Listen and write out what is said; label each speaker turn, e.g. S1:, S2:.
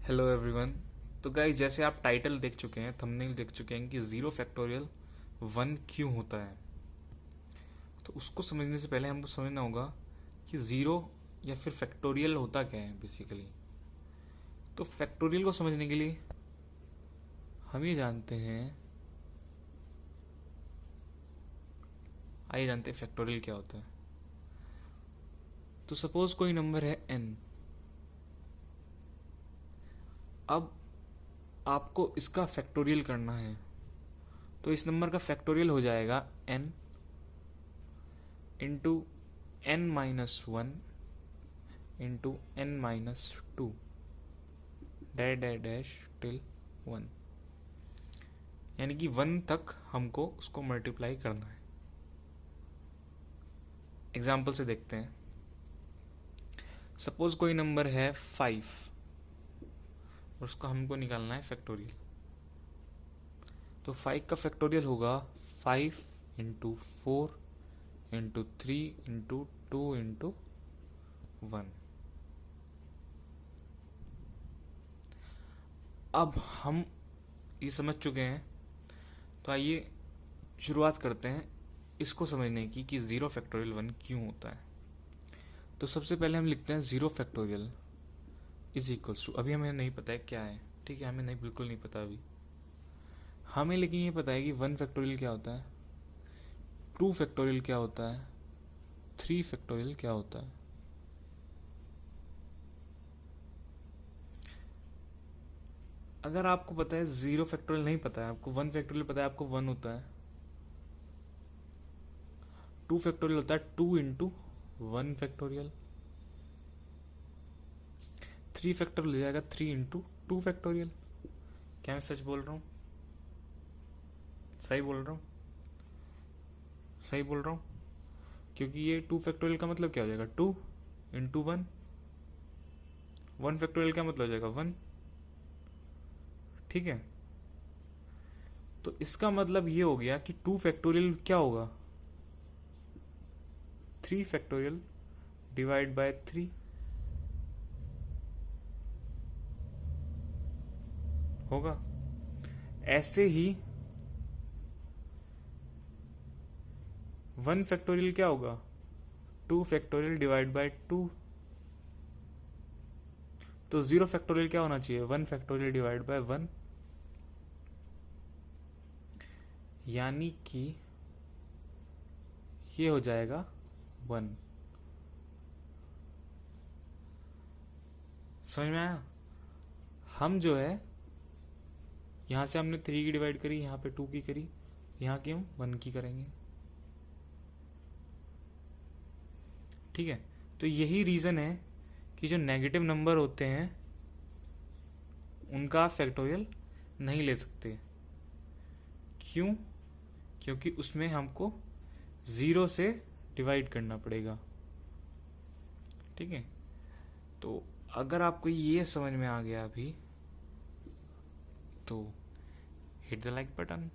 S1: Hello everyone. तो guys, जैसे आप टाइटल देख चुके हैं, थंबनेल देख चुके हैं कि ज़ीरो फैक्टोरियल वन क्यों होता है। तो उसको समझने से पहले हमको समझना होगा कि ज़ीरो या फिर फैक्टोरियल होता क्या है बेसिकली। तो फैक्टोरियल को समझने के लिए हम ये जानते हैं, आइए जानते हैं फैक्टोरियल क्या होता है। तो सपोज कोई नंबर है n। अब आपको इसका फैक्टोरियल करना है, तो इस नंबर का फैक्टोरियल हो जाएगा n into n minus one into n minus two dash dash dash till one. यानी कि वन तक हमको उसको मल्टीप्लाई करना है। एग्जाम्पल से देखते हैं। सपोज कोई नंबर है 5 और उसका हमको निकालना है फैक्टोरियल। तो 5 का फैक्टोरियल होगा 5 इंटू 4 इंटू 3 इंटू 2 इंटू 1। अब हम ये समझ चुके हैं, तो आइए शुरुआत करते हैं इसको समझने की कि ज़ीरो फैक्टोरियल वन क्यों होता है। तो सबसे पहले हम लिखते हैं zero factorial is equals to, अभी हमें नहीं पता है क्या है, ठीक है, हमें नहीं, बिल्कुल नहीं पता अभी हमें, लेकिन ये पता है कि वन फैक्टोरियल क्या होता है, टू फैक्टोरियल क्या होता है, थ्री फैक्टोरियल क्या होता है। अगर आपको पता है ज़ीरो फैक्टोरियल नहीं पता है, आपको वन फैक्टोरियल पता है, आपको वन होता है, टू फैक्टोरियल होता है two into one factorial, three factorial हो जाएगा थ्री इंटू टू फैक्टोरियल। क्या मैं सच बोल रहा हूँ? सही बोल रहा हूँ? सही बोल रहा हूँ? क्योंकि ये टू फैक्टोरियल का मतलब क्या हो जाएगा, two into one. One factorial का मतलब हो जाएगा वन, ठीक है। तो इसका मतलब ये हो गया कि टू फैक्टोरियल क्या होगा, three factorial divide by three होगा। ऐसे ही वन फैक्टोरियल क्या होगा, two factorial divide by two. तो जीरो फैक्टोरियल क्या होना चाहिए, one factorial divide by one. यानी कि ये हो जाएगा वन। समझ में आया? हम जो है यहां से हमने थ्री की डिवाइड करी, यहां पे टू की करी, यहां की हम वन की करेंगे, ठीक है। तो यही रीजन है कि जो नेगेटिव नंबर होते हैं उनका फैक्टोरियल नहीं ले सकते। क्यों? क्योंकि उसमें हमको ज़ीरो से डिवाइड करना पड़ेगा, ठीक है। तो अगर आपको ये समझ में आ गया अभी, तो हिट द लाइक बटन।